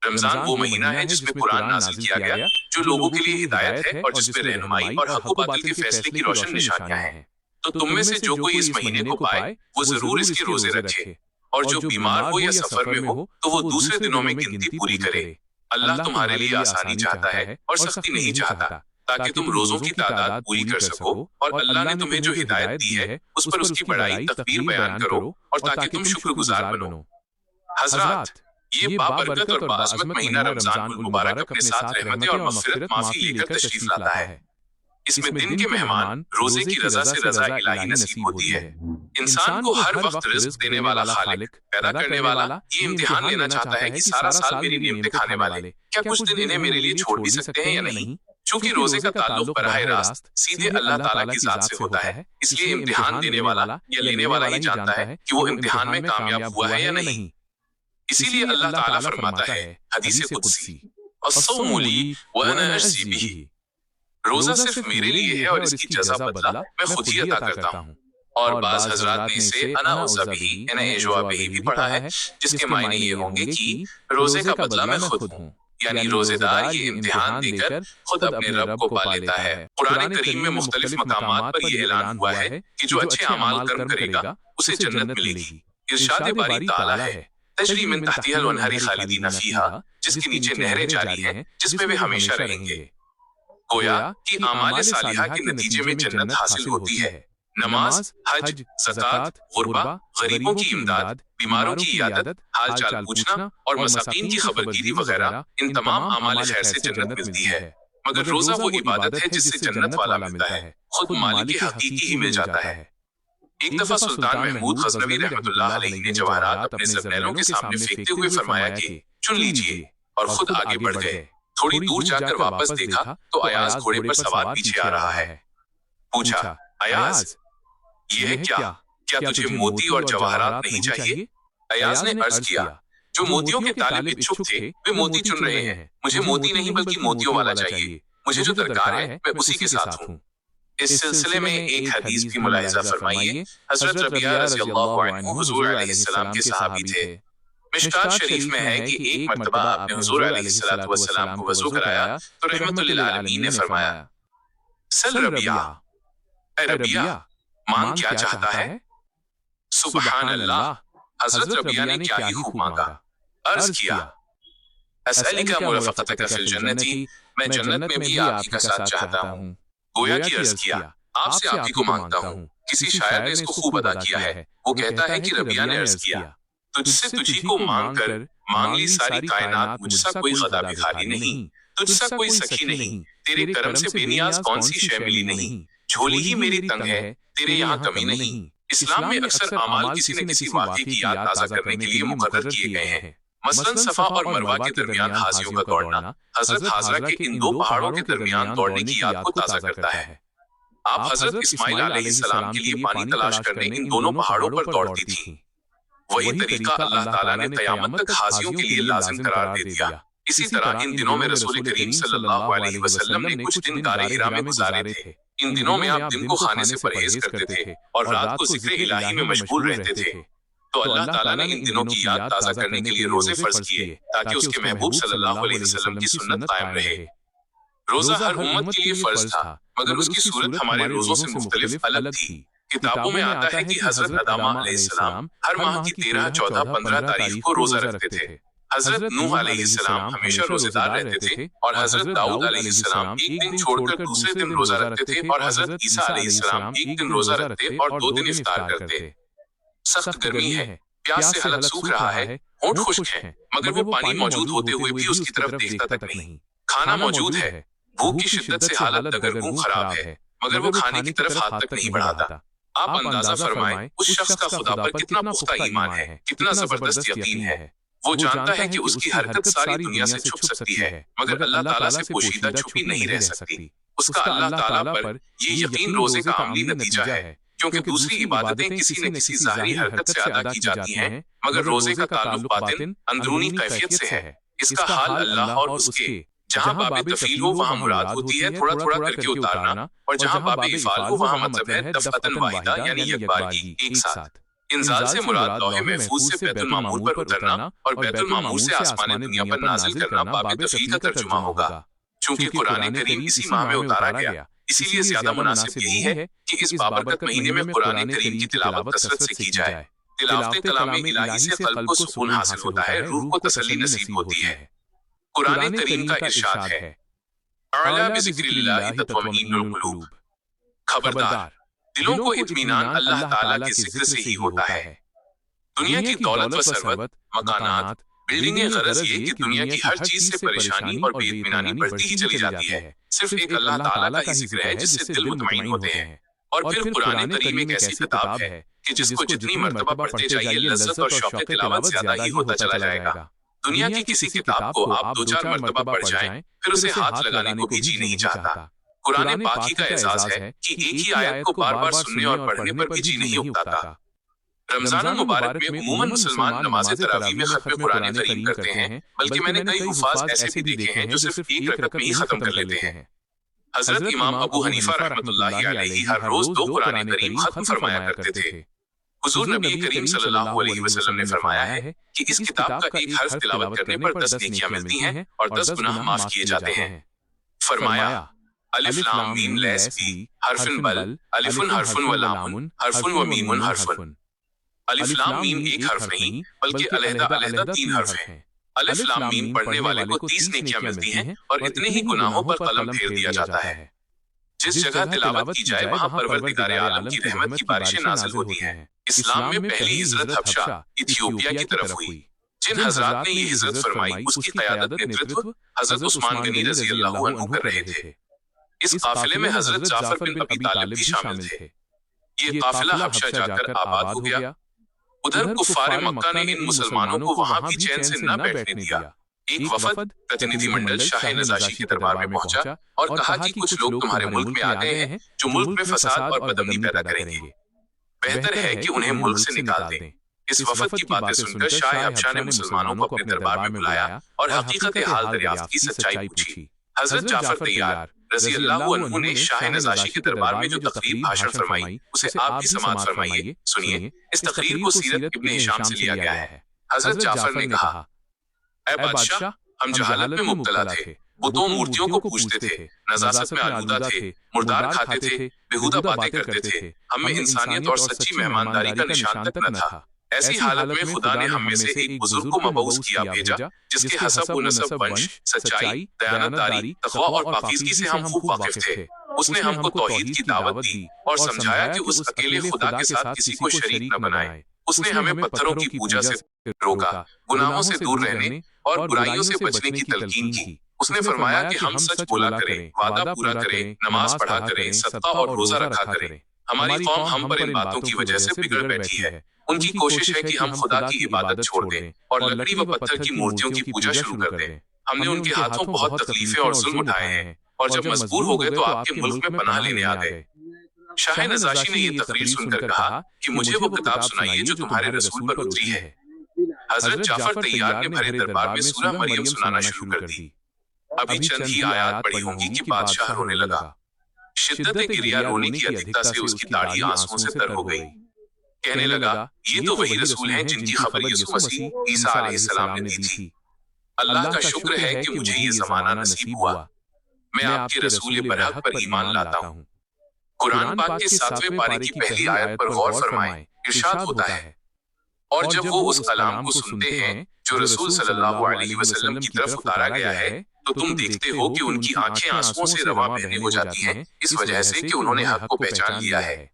رمضان وہ مہینہ ہے جس میں قرآن نازل کیا گیا، جو لوگوں کے لیے ہدایت ہے اور جس میں رہنمائی اور حق و باطل کے فیصلے کی روشن نشانیاں ہیں۔ تو تم میں سے جو کوئی اس مہینے کو پائے وہ ضرور اس کے روزے رکھے، اور جو بیمار ہو یا سفر میں ہو تو وہ دوسرے دنوں میں گنتی پوری کرے۔ اللہ تمہارے لیے آسانی چاہتا ہے اور سختی نہیں چاہتا، تاکہ تم روزوں کی تعداد پوری کر سکو، اور اللہ نے تمہیں جو ہدایت دی ہے اس پر اس کی بڑائی تکبیر بیان کرو، اور تاکہ تم شکر گزار بنو۔ حضرات، یہ بابرکت اور باعظمت مہینہ رمضان المبارک اپنے ساتھ رحمتیں اور مغفرت معافی لے کر تشریف لاتا ہے۔ اس میں دن کے مہمان روزے کی رضا سے رضا الہی نصیب ہوتی ہے۔ انسان کو ہر وقت رزق دینے والا خالق، پیدا کرنے والا، یہ امتحان لینا چاہتا ہے کہ سارا سال میری نعمتیں کھانے والے کیا کچھ دن انہیں میرے لیے چھوڑ بھی سکتے ہیں یا نہیں؟ چونکہ روزے کا تعلق براہ راست سیدھے اللہ تعالیٰ کی ذات سے ہوتا ہے، اس لیے امتحان دینے والا یا لینے والا ہی جانتا ہے کہ وہ امتحان میں کامیاب ہوا ہے یا نہیں۔ اسی لیے اللہ تعالیٰ فرماتا ہے حدیث قدسی، الصوم لی وانا اجزی بہ، روزہ صرف میرے لیے ہے اور اس کی جزا بدلہ میں خود ہی عطا کرتا ہوں۔ اور بعض حضرات نے اسے انا اوزا بہ، انا اجوا بہ بھی پڑھا ہے، جس کے معنی یہ ہوں گے کہ روزے کا بدلہ میں خود ہوں، یعنی روزے دار یہ امتحان دے کر خود اپنے رب کو پا لیتا ہے۔ قرآن کریم میں مختلف مقامات پر یہ اعلان ہوا ہے کہ جو اچھے اعمال کرم کرے گا اسے جنت ملے گی۔ ارشاد باری تعالیٰ ہے، تجری من تحتها الانہار خالدین فیہا، جس کے نیچے نہریں جاری ہیں جس میں وہ ہمیشہ رہیں گے۔ گویا کہ اعمال صالحہ کے نتیجے میں جنت حاصل ہوتی ہے۔ نماز، حج، زکوٰۃ، غربہ، غریبوں کی امداد، بیماروں کی عیادت، حال چال پوچھنا اور مساکین کی خبرگیری وغیرہ، ان تمام اعمال خیر سے جنت ملتی ہے۔ مگر روزہ وہ عبادت ہے جس سے جنت والا ملتا ہے، خود مالک حقیقی ہی مل جاتا ہے۔ ایک دفعہ سلطان محمود غزنوی رحمۃ اللہ علیہ نے جواہرات اپنے زرنیلوں کے سامنے پھینکتے ہوئے فرمایا کہ چن لیجئے، اور خود آگے بڑھ گئے۔ تھوڑی دور جا کر واپس دیکھا تو ایاز گھوڑے پر سوار پیچھے آ رہا ہے۔ پوچھا، ایاز یہ ہے کیا تجھے موتی اور جواہرات نہیں چاہیے؟ ایاز نے عرض کیا، جو موتیوں کے طالب اچھک تھے وہ موتی چن رہے ہیں، مجھے موتی نہیں بلکہ موتیوں والا چاہیے، مجھے جو درکار ہے میں اسی کے ساتھ ہوں۔ اس سلسلے میں ایک حدیث بھی ملاحظہ فرمائیے۔ حضرت ربیعہ رضی اللہ عنہ حضور علیہ السلام کے صحابی تھے۔ مشکات شریف میں ہے کہ ایک مرتبہ آپ نے حضور علیہ السلام کو وضو کرایا تو رحمت للعالمین نے فرمایا، سل ربیعہ، اے ربیعہ مانگ کیا چاہتا ہے؟ سبحان اللہ، حضرت ربیعہ نے کیا ہی خوب مانگا۔ عرض کیا، اسألک مرافقتک فی الجنت، میں جنت میں بھی آپ ہی کا ساتھ چاہتا ہوں۔ گویا کہ عرض کیا، آپ سے آپ ہی کو مانگتا ہوں۔ کسی شاعر نے اس کو خوب ادا کیا ہے، وہ کہتا ہے کہ ربیعہ نے عرض کیا، تجھ سے تجھی کو مانگ کر مانگ لی ساری کائنات، مجھ سا کوئی غدا بھی خالی نہیں، تجھ سا کوئی سخی نہیں، تیرے کرم سے بے نیاز کون سی شے ملی نہیں، جھولی ہی میری تنگ ہے، تیرے یہاں کمی نہیں۔ اسلام میں اکثر اعمال کسی نہ کسی واقعے کی یاد تازہ کرنے کے لیے مقرر کیے گئے ہیں۔ مثلاً صفا اور مروہ کے درمیان حاجیوں کا دوڑنا حضرت حاضرہ کے ان دو پہاڑوں کے درمیان دوڑنے کی یاد کو تازہ کرتا ہے۔ آپ حضرت اسماعیل علیہ السلام کے لیے پانی تلاش کرنے ان دونوں پہاڑوں پر دوڑتی تھیں۔ وہی طریقہ اللہ تعالیٰ نے قیامت تک حاجیوں کے لیے لازم قرار دے دیا۔ اسی طرح ان دنوں میں رسول کریم صلی اللہ علیہ وسلم نے کچھ دن غار حرا میں گزارے تھے۔ ان دنوں میں آپ دن کو کھانے سے پرہیز کرتے تھے اور رات کو ذکر الہی میں مشغول رہتے تھے۔ تو اللہ تعالیٰ نے ان دنوں کی یاد تازہ کرنے کے لیے روزے فرض کیے تاکہ اس کے محبوب صلی اللہ علیہ وسلم کی سنت قائم رہے۔ روزہ ہر امت کے لیے فرض تھا، مگر اس کی صورت ہمارے روزوں سے مختلف الگ تھی۔ کتابوں میں آتا ہے کہ حضرت ادامہ علیہ السلام ہر ماہ کی 13، 14، 15 تاریخ کو روزہ رکھتے تھے۔ حضرت نوح علیہ السلام ہمیشہ روزے دار رہتے تھے، اور حضرت داؤد علیہ السلام ایک دن چھوڑ کر دوسرے دن روزہ رکھتے تھے، اور حضرت عیسیٰ علیہ السلام ایک دن روزہ رکھتے اور 2 دن افطار کرتے۔ سخت گرمی ہے، پیاس سے حلق سوکھ رہا ہے، ہونٹ خشک ہے، مگر وہ پانی موجود ہوتے ہوئے بھی اس کی طرف دیکھتا تک نہیں۔ کھانا موجود ہے، بھوک کی شدت سے حالت دگرگوں خراب ہے، مگر وہ کھانے کی طرف ہاتھ تک نہیں بڑھاتا۔ آپ اندازہ فرمائیں اس شخص کا خدا پر کتنا پختہ ایمان ہے، کتنا زبردست یقین ہے۔ وہ جانتا ہے کہ اس کی حرکت ساری دنیا سے چھپ سکتی ہے، مگر اللہ تعالیٰ سے پوشیدہ چھپی نہیں رہ سکتی۔ اس کا اللہ تعالیٰ پر یہ یقین روزے کا عملی نتیجہ ہے، کیونکہ دوسری عبادتیں کسی نہ کسی ظاہری حرکت سے ادا کی جاتی ہیں، مگر روزے کا تعلق باطن اندرونی کیفیت سے ہے۔ اس کا حال اللہ اور اس کے جہاں باب تفعیل ہو وہاں مراد ہوتی ہے تھوڑا تھوڑا کر کے اتارنا، اور جہاں باب افعال ہو وہاں مطلب ہے دفعتاً واحدہ یعنی یک بارگی، ایک ساتھ۔ انزال سے مراد لوح محفوظ سے بیت المعمور پر اترنا اور بیت المعمور سے آسمان دنیا پر نازل کرنا باب تفصیل کا ترجمہ ہوگا۔ چونکہ قرآن کریم اسی ماہ میں اتارا گیا، اسی لیے زیادہ مناسب یہی ہے کہ اس بابرکت مہینے میں قرآن کریم کی تلاوت کثرت سے کی جائے۔ تلاوت کلام الہی سے قلب کو سکون حاصل ہوتا ہے، روح کو تسلی نصیب ہوتی ہے۔ قرآن کریم کا ارشاد ہے، اعلیٰ بذکر اللہ تطمئن القلوب، خبردار دلوں کو اطمینان اللہ تعالیٰ کے ذکر سے ہی ہوتا ہے۔ دنیا کی دولت و ثروت، مکانات، بلڈنگیں، غرض یہ کہ دنیا کی ہر چیز سے پریشانی اور بے اطمینانی بڑھتی ہی چلی جاتی ہے۔ صرف ایک اللہ تعالیٰ کا ہی ذکر ہے جس سے دل مطمئن ہوتے ہیں۔ اور پھر قرآن کریم ایک ایسی کتاب ہے کہ جس کو جتنی مرتبہ پڑھتے جائیے لذت اور شوق تلاوت زیادہ ہی ہوتا چلا جائے گا۔ دنیا کی کسی کتاب کو آپ 2-4 مرتبہ پڑھ جائیں پھر اسے ہاتھ لگانے کو بھی جی نہیں چاہتا۔ قرآن پاک ہی کا اعزاز ہے کہ ایک ہی آیت کو بار بار سننے اور پڑھنے پر بھی جی نہیں اکتاتا۔ رمضان المبارک میں عموماً مسلمان نماز تراویح میں ختم قرآن کریم کرتے ہیں، بلکہ میں نے کئی حفاظ ایسے بھی دیکھے ہیں جو صرف ایک رکعت میں ہی ختم کر لیتے ہیں۔ حضرت امام ابو حنیفہ رحمۃ اللہ علیہ ہر روز 2 قرآن کریم ختم فرمایا کرتے تھے۔ حضور نبی کریم صلی اللہ علیہ وسلم نے فرمایا ہے کہ اس کتاب کا ایک حرف تلاوت کرنے پر 10 نیکیاں ملتی ہیں اور 10 گناہ معاف کیے جاتے ہیں۔ فرمایا، الف لام میم لیس بی حرف بل الف حرف و لام حرف و میم حرف۔ الف لام میم ایک حرف نہیں بلکہ علیحدہ علیحدہ 3 حرف ہیں۔ الف لام میم پڑھنے والے کو 30 نیکیاں ملتی ہیں اور اتنے ہی گناہوں پر قلم پھیر دیا جاتا ہے۔ جس جگہ تلاوت کی جائے وہاں پروردگار عالم کی رحمت کی بارشیں نازل ہوتی ہیں۔ اسلام میں پہلی ہجرت حبشہ ایتھیوپیا کی طرف ہوئی۔ جن حضرات نے یہ ہجرت فرمائی اس کی قیادت نیترتو حضرت عثمان غنی رضی اللہ عنہ کر رہے تھے۔ اس قافلے میں حضرت جعفر بن ابی طالب بھی شامل تھے۔ یہ قافلہ حبشہ جا کر آباد ہو گیا۔ ادھر کفار مکہ نے ان مسلمانوں کو وہاں بھی چین سے نہ بیٹھنے دیا۔ ایک وفد پرتنیدھی منڈل شاہ نجاشی کے دربار میں پہنچا اور کہا کہ کچھ لوگ تمہارے ملک میں آ گئے ہیں جو ملک میں فساد اور بدامنی پیدا کریں گے، بہتر ہے کہ انہیں ملک سے نکال دیں۔ اس وفد کی باتیں سن کر شاہ حبشہ نے مسلمانوں کو اپنے دربار میں بلایا اور حقیقت حال دریافت کی سچائی پوچھی۔ حضرت جعفر طیار رضی اللہ عنہ نے شاہ نجاشی کے دربار میں جو تقریب بھاشن فرمائی اسے آپ بھی سماعت فرمائیے، سنیے۔ اس تقریر کو سیرت ابن ہشام سے لیا گیا ہے۔ حضرت جعفر نے کہا، اے بادشاہ، ہم جہالت میں مبتلا تھے، بتوں مورتیوں کو پوجتے تھے، نجاست میں آلودہ تھے، مردار کھاتے تھے، بیہودہ باتیں کرتے تھے، ہم میں انسانیت اور سچی مہمانداری کا نشان تک نہ تھا۔ ایسی حالت میں خدا نے ہم میں سے ایک بزرگ کو مبعوث کیا بھیجا جس کے حسب و نسب، ونش، سچائی، دیانتداری، تقویٰ اور پاکیزگی سے ہم خوب واقف تھے۔ اس نے ہم کو توحید کی دعوت دی اور سمجھایا کہ اس اکیلے خدا کے ساتھ کسی کو شریک نہ بنائے۔ اس نے ہمیں پتھروں کی پوجا سے روکا، گناہوں سے دور رہنے اور برائیوں سے بچنے کی تلقین کی۔ اس نے فرمایا کہ ہم سچ بولا کریں، وعدہ پورا کریں، نماز پڑھا کریں، صدقہ اور روزہ رکھا کریں۔ ہماری قوم ہم پر ان باتوں کی وجہ سے بگڑ بیٹھی ہے۔ ان کی کوشش ہے کہ ہم خدا کی عبادت چھوڑ دیں اور لکڑی و پتھر کی مورتیوں کی پوجا شروع کر دیں۔ ہم نے ان کے ہاتھوں بہت تکلیفیں اور ظلم اٹھائے ہیں اور جب مجبور ہو گئے تو آپ کے ملک میں پناہ لینے آ گئے۔ شاہ نجاشی نے یہ تقریر سن کر کہا کہ مجھے وہ کتاب سنائیے جو تمہارے رسول پر اتری ہے۔ حضرت جعفر طیار نے بھرے دربار میں سورہ مریم سنانا شروع کر دی۔ ابھی چند ہی آیات پڑھی ہوں گی کہ بادشاہ رونے لگا۔ شدت گریہ رونے کی ادھکتا سے اس کی داڑھی آنسوؤں سے تر ہو گئی۔ کہنے لگا، یہ تو وہی رسول ہیں جن کی خبر یسوع مسیح عیسیٰ علیہ السلام نے دی تھی۔ اللہ کا شکر ہے کہ مجھے یہ زمانہ نصیب ہوا۔ میں آپ کے رسول برحق پر ایمان لاتا ہوں۔ قرآن پاک کے 7ویں پارے کی پہلی آیت پر غور فرمائیں، ارشاد ہوتا ہے، اور جب وہ اس کلام کو سنتے ہیں جو رسول صلی اللہ علیہ وسلم کی طرف اتارا گیا ہے تو تم دیکھتے ہو کہ ان کی آنکھیں آنسوؤں سے رواں بہنے ہو جاتی ہیں، اس وجہ سے کہ انہوں نے حق کو پہچان لیا ہے۔